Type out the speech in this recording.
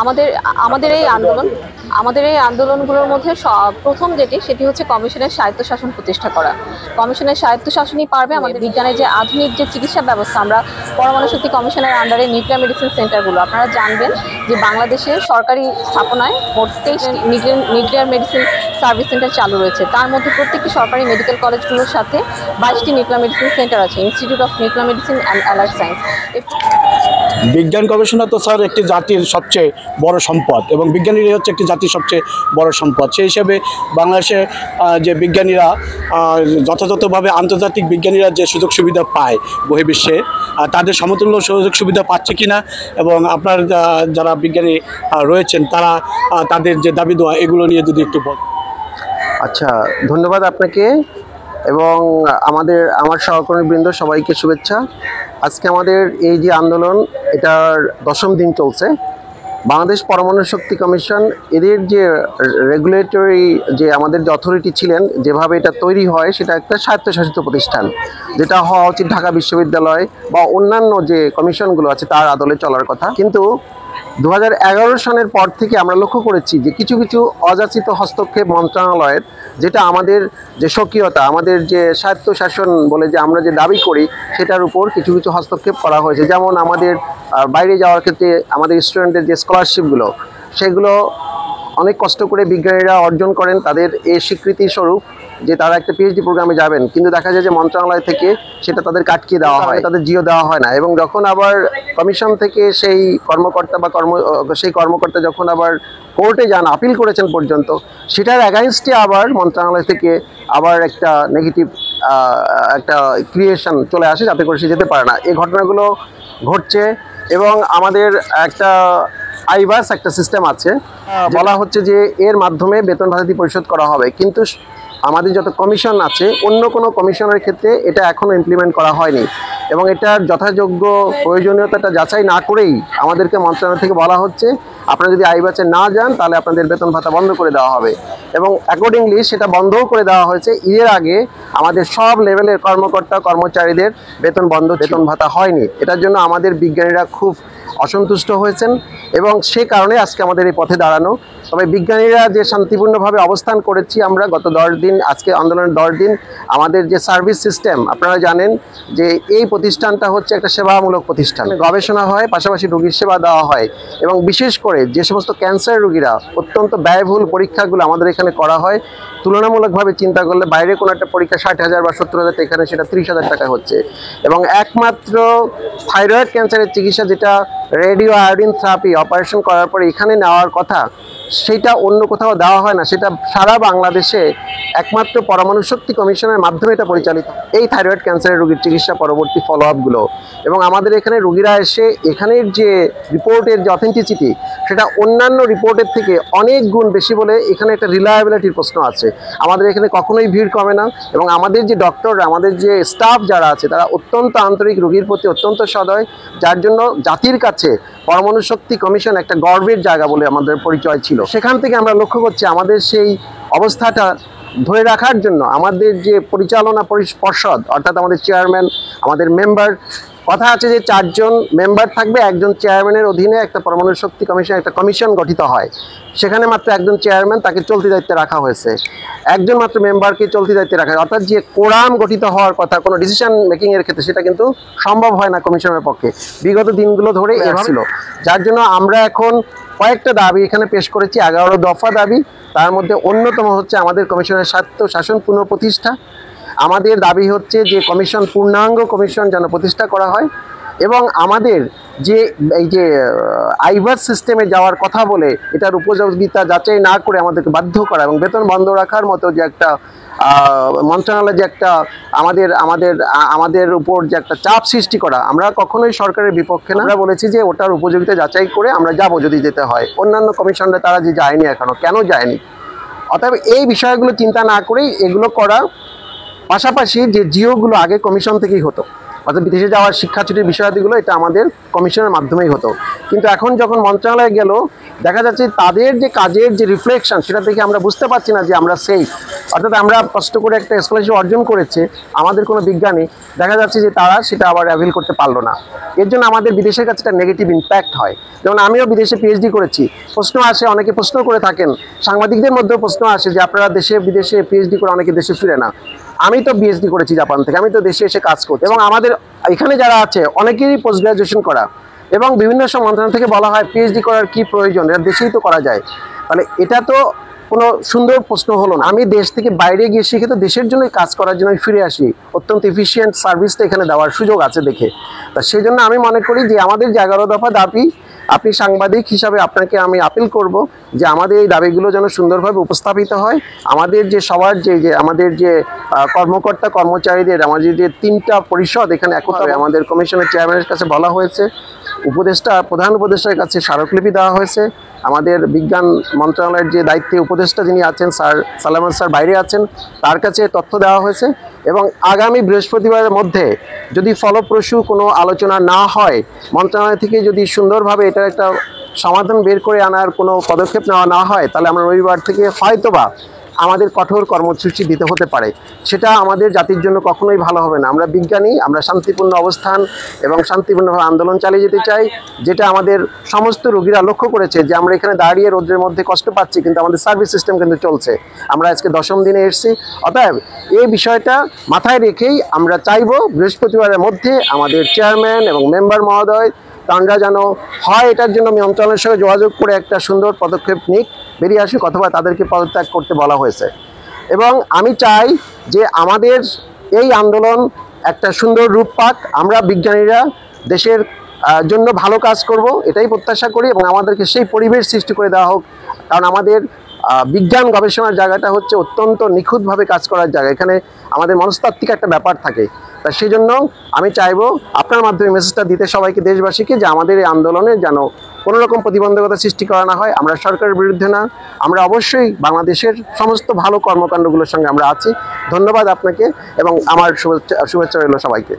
আমাদের আমাদের এই আন্দোলন আমাদের এই আন্দোলনগুলোর মধ্যে প্রথম সেটি হচ্ছে কমিশনের স্বায়ত্তশাসন প্রতিষ্ঠা করা। কমিশনের স্বায়ত্তশাসনই পারবে আমাদের বিজ্ঞানের যে আধুনিক যে চিকিৎসা ব্যবস্থা, আমরা পরমাণু শক্তি কমিশনের আন্ডারে নিউক্লিয়ার মেডিসিন সেন্টারগুলো, আপনারা জানবেন যে বাংলাদেশে সরকারি স্থাপনায় মোট 23 নিউক্লিয়ার মেডিসিন সার্ভিস সেন্টার চালু রয়েছে। তার মধ্যে প্রত্যেকটি সরকারি মেডিকেল কলেজগুলোর সাথে 22টি নিউক্লিয়ার মেডিসিন সেন্টার আছে, institute of nuclear medicine and alert science. বিজ্ঞান গবেষণা তো স্যার একটি জাতির সবচেয়ে বড় সম্পদ, এবং বিজ্ঞানীরাই হচ্ছে একটি জাতির সবচেয়ে বড় সম্পদ। সেই হিসাবে বাংলাদেশে যে বিজ্ঞানীরা যথাযথভাবে আন্তর্জাতিক বিজ্ঞানীরা যে সুযোগ সুবিধা পায় বহির্বিশ্বে, তাদের সমতুল্য সুযোগ সুবিধা পাচ্ছে কিনা, এবং আপনার যারা বিজ্ঞানী রয়েছেন তারা তাদের যে দাবি দেওয়া এগুলো নিয়ে যদি একটু বল। আচ্ছা, ধন্যবাদ আপনাকে এবং আমার সহকর্মীবৃন্দ সবাইকে শুভেচ্ছা। আজকে আমাদের এই যে আন্দোলন, এটার 10ম দিন চলছে। বাংলাদেশ পরমাণু শক্তি কমিশন এদের যে রেগুলেটরি যে আমাদের যে অথরিটি ছিলেন, যেভাবে এটা তৈরি হয় সেটা একটা স্বায়ত্তশাসিত প্রতিষ্ঠান, যেটা হওয়া উচিত ঢাকা বিশ্ববিদ্যালয় বা অন্যান্য যে কমিশনগুলো আছে তার আদলে চলার কথা। কিন্তু 2011 সনের পর থেকে আমরা লক্ষ্য করেছি যে কিছু কিছু অযাচিত হস্তক্ষেপ মন্ত্রণালয়ের, যেটা আমাদের যে স্বকীয়তা, আমাদের যে স্বায়ত্তশাসন বলে যে আমরা যে দাবি করি, সেটার উপর কিছু কিছু হস্তক্ষেপ করা হয়েছে। যেমন আমাদের বাইরে যাওয়ার ক্ষেত্রে আমাদের স্টুডেন্টদের যে স্কলারশিপগুলো, সেগুলো অনেক কষ্ট করে বিজ্ঞানীরা অর্জন করেন তাদের এই স্বীকৃতি স্বরূপ যে তারা একটা পিএইচডি প্রোগ্রামে যাবেন, কিন্তু দেখা যায় যে মন্ত্রণালয় থেকে সেটা তাদের কাটকিয়ে দেওয়া হয়, তাদের জিও দেওয়া হয় না। এবং যখন আবার কমিশন থেকে সেই কর্মকর্তা যখন আবার কোর্টে যান, আপিল করেছেন পর্যন্ত, সেটার অ্যাগাইনস্টে আবার মন্ত্রণালয় থেকে আবার একটা নেগেটিভ একটা ক্রিয়েশন চলে আসে, যাতে করে সে যেতে পারে না। এই ঘটনাগুলো ঘটছে। এবং আমাদের একটা আইবাস একটা সিস্টেম আছে, বলা হচ্ছে যে এর মাধ্যমে বেতন ভাতা পরিশোধ করা হবে, কিন্তু আমাদের যত কমিশন আছে অন্য কোনো কমিশনের ক্ষেত্রে এটা এখনও ইমপ্লিমেন্ট করা হয়নি। এবং এটার যথাযোগ্য প্রয়োজনীয়তাটা যাচাই না করেই আমাদেরকে মন্ত্রণালয় থেকে বলা হচ্ছে আপনারা যদি আইবাসে না যান তাহলে আপনাদের বেতন ভাতা বন্ধ করে দেওয়া হবে। এবং অ্যাকর্ডিংলি সেটা বন্ধও করে দেওয়া হয়েছে। ঈদের আগে আমাদের সব লেভেলের কর্মচারীদের বেতন ভাতা হয়নি। এটার জন্য আমাদের বিজ্ঞানীরা খুব অসন্তুষ্ট হয়েছেন এবং সে কারণে আজকে আমাদের এই পথে দাঁড়ানো। তবে বিজ্ঞানীরা যে শান্তিপূর্ণভাবে অবস্থান করেছি আমরা গত 10 দিন, আজকে আন্দোলনের 10 দিন, আমাদের যে সার্ভিস সিস্টেম, আপনারা জানেন যে এই প্রতিষ্ঠানটা হচ্ছে একটা সেবামূলক প্রতিষ্ঠান। গবেষণা হয়, পাশাপাশি রোগীর সেবা দেওয়া হয়। এবং বিশেষ করে যে সমস্ত ক্যান্সার রোগীরা, অত্যন্ত ব্যয়বহুল পরীক্ষাগুলো আমাদের এখানে করা হয়। তুলনামূলকভাবে চিন্তা করলে বাইরে কোনো একটা পরীক্ষা 60,000 বা 70,000, এখানে সেটা 30,000 টাকা হচ্ছে। এবং একমাত্র থাইরয়েড ক্যান্সারের চিকিৎসা, যেটা রেডিও আয়োডিন থেরাপি অপারেশন করার পরে এখানে নেওয়ার কথা, সেটা অন্য কোথাও দেওয়া হয় না। সেটা সারা বাংলাদেশে একমাত্র পরমাণু শক্তি কমিশনের মাধ্যমে এটা পরিচালিত, এই থাইরয়েড ক্যান্সারের রোগীর চিকিৎসা পরবর্তী ফলো আপগুলো। এবং আমাদের এখানে রোগীরা এসে এখানের যে রিপোর্টের যে অথেন্টিসিটি, সেটা অন্যান্য রিপোর্টের থেকে অনেক গুণ বেশি বলে এখানে একটা রিলায়েবিলিটির প্রশ্ন আছে। আমাদের এখানে কখনোই ভিড় কমে না। এবং আমাদের যে ডক্টররা, আমাদের যে স্টাফ যারা আছে, তারা অত্যন্ত আন্তরিক, রোগীর প্রতি অত্যন্ত সদয়, যার জন্য জাতির কাছে পরমাণু শক্তি কমিশন একটা গর্বের জায়গা বলে আমাদের পরিচয় ছিল। সেখান থেকে আমরা লক্ষ্য করছি আমাদের সেই অবস্থাটা ধরে রাখার জন্য আমাদের যে পরিচালনা পর্ষদ, অর্থাৎ আমাদের চেয়ারম্যান, আমাদের মেম্বার, কথা আছে যে 4 জন মেম্বার থাকবে, একজন চেয়ারম্যানের অধীনে একটা পরমাণু শক্তি কমিশন, একটা কমিশন গঠিত হয়। সেখানে মাত্র একজন চেয়ারম্যান, তাকে চলতি দায়িত্বে রাখা হয়েছে। একজন মাত্র মেম্বারকে চলতি দায়িত্বে রাখা হয়। অর্থাৎ যে কোরাম গঠিত হওয়ার কথা কোনো ডিসিশন মেকিংয়ের ক্ষেত্রে, সেটা কিন্তু সম্ভব হয় না কমিশনের পক্ষে। বিগত দিনগুলো ধরে এসেছিল। যার জন্য আমরা এখন কয়েকটা দাবি এখানে পেশ করেছি, 11 দফা দাবি। তার মধ্যে অন্যতম হচ্ছে আমাদের কমিশনের স্বায়ত্তশাসন পুনঃপ্রতিষ্ঠা। আমাদের দাবি হচ্ছে যে কমিশন, পূর্ণাঙ্গ কমিশন যেন প্রতিষ্ঠা করা হয়। এবং আমাদের যে এই যে আইবাস সিস্টেমে যাওয়ার কথা বলে এটার উপযোগিতা যাচাই না করে আমাদেরকে বাধ্য করা, এবং বেতন বন্ধ রাখার মতো যে একটা মন্ত্রণালয়, যে একটা আমাদের উপর যে একটা চাপ সৃষ্টি করা, আমরা কখনোই সরকারের বিপক্ষে না। আমরা বলেছি যে ওটার উপযোগিতা যাচাই করে আমরা যাব যদি যেতে হয়। অন্যান্য কমিশনরা তারা যে যায়নি, এখনো কেন যায়নি? অতএব এই বিষয়গুলো চিন্তা না করেই এগুলো করা। পাশাপাশি যে জিওগুলো আগে কমিশন থেকেই হতো, অর্থাৎ বিদেশে যাওয়ার শিক্ষা ছুটির বিষয়াদিগুলো, এটা আমাদের কমিশনের মাধ্যমেই হতো। কিন্তু এখন যখন মন্ত্রণালয়ে গেল, দেখা যাচ্ছে তাদের যে কাজের যে রিফ্লেকশন, সেটা থেকে আমরা বুঝতে পারছি না যে আমরা সেফ। অর্থাৎ আমরা কষ্ট করে একটা স্কলারশিপ অর্জন করেছে আমাদের কোনো বিজ্ঞানী, দেখা যাচ্ছে যে তারা সেটা আবার অ্যাভেল করতে পারলো না। এর জন্য আমাদের বিদেশের কাছে একটা নেগেটিভ ইম্প্যাক্ট হয়। যেমন আমিও বিদেশে পিএইচডি করেছি, প্রশ্ন আসে, অনেকে প্রশ্ন করে থাকেন, সাংবাদিকদের মধ্যেও প্রশ্ন আসে যে আপনারা দেশে বিদেশে পিএইচডি করে অনেকে দেশে ফিরে না। আমি তো পিএইচডি করেছি জাপান থেকে, আমি তো দেশে এসে কাজ করছি, এবং আমাদের এখানে যারা আছে অনেকেরই পোস্ট গ্রাজুয়েশন করা, এবং বিভিন্ন সব মন্ত্রণালয় থেকে বলা হয় পিএইচডি করার কি প্রয়োজন, এটা দেশেই তো করা যায়। তাহলে এটা তো কোনো সুন্দর প্রশ্ন হলো না। আমি দেশ থেকে বাইরে গিয়ে শিখে তো দেশের জন্যই কাজ করার জন্য আমি ফিরে আসি, অত্যন্ত এফিসিয়েন্ট সার্ভিসটা এখানে দেওয়ার সুযোগ আছে দেখে। তা সেই জন্য আমি মনে করি যে আমাদের যে 11 দফা দাবি, আপনি সাংবাদিক হিসাবে আপনাকে আমি আপিল করব যে আমাদের এই দাবিগুলো যেন সুন্দরভাবে উপস্থাপিত হয়। আমাদের যে সবার যে আমাদের যে কর্মকর্তা কর্মচারীদের আমাদের যে 3টা পরিষদ এখানে একত্র হবে, আমাদের কমিশনের চেয়ারম্যানের কাছে বলা হয়েছে, প্রধান উপদেষ্টার কাছে স্মারকলিপি দেওয়া হয়েছে, আমাদের বিজ্ঞান মন্ত্রণালয়ের যে দায়িত্বে উপদেষ্টা যিনি আছেন স্যার সালামান স্যার বাইরে আছেন, তার কাছে তথ্য দেওয়া হয়েছে। এবং আগামী বৃহস্পতিবারের মধ্যে যদি ফলপ্রসূ কোনো আলোচনা না হয়, মন্ত্রণালয় থেকে যদি সুন্দরভাবে এটার একটা সমাধান বের করে আনার কোনো পদক্ষেপ নেওয়া না হয়, তাহলে আমরা রবিবার থেকে হয়তোবা আমাদের কঠোর কর্মসূচি দিতে হতে পারে। সেটা আমাদের জাতির জন্য কখনোই ভালো হবে না। আমরা বিজ্ঞানী, আমরা শান্তিপূর্ণ অবস্থান এবং শান্তিপূর্ণভাবে আন্দোলন চালিয়ে যেতে চাই, যেটা আমাদের সমস্ত রোগীরা লক্ষ্য করেছে যে আমরা এখানে দাঁড়িয়ে রোদের মধ্যে কষ্ট পাচ্ছি, কিন্তু আমাদের সার্ভিস সিস্টেম কিন্তু চলছে। আমরা আজকে 10ম দিনে এসেছি। অতএব এই বিষয়টা মাথায় রেখেই আমরা চাইব বৃহস্পতিবারের মধ্যে আমাদের চেয়ারম্যান এবং মেম্বার মহোদয় তাঁরা যেন হয় এটার জন্য মন্ত্রণালয়ের সঙ্গে যোগাযোগ করে একটা সুন্দর পদক্ষেপ নিক, বেরিয়ে আসুক, অথবা তাদেরকে পদত্যাগ করতে বলা হয়েছে। এবং আমি চাই যে আমাদের এই আন্দোলন একটা সুন্দর রূপ পাক, আমরা বিজ্ঞানীরা দেশের জন্য ভালো কাজ করব এটাই প্রত্যাশা করি, এবং আমাদেরকে সেই পরিবেশ সৃষ্টি করে দেওয়া হোক। কারণ আমাদের বিজ্ঞান গবেষণার জায়গাটা হচ্ছে অত্যন্ত নিখুঁতভাবে কাজ করার জায়গা, এখানে আমাদের মনস্তাত্ত্বিক একটা ব্যাপার থাকে। তা সেই জন্য আমি চাইবো আপনার মাধ্যমে মেসেজটা দিতে সবাইকে, দেশবাসীকে, যে আমাদের এই আন্দোলনে যেন কোনো রকম প্রতিবন্ধকতা সৃষ্টি করা না হয়। আমরা সরকারের বিরুদ্ধে না, আমরা অবশ্যই বাংলাদেশের সমস্ত ভালো কর্মকাণ্ডগুলোর সঙ্গে আমরা আছি। ধন্যবাদ আপনাকে, এবং আমার শুভেচ্ছা রইল সবাইকে।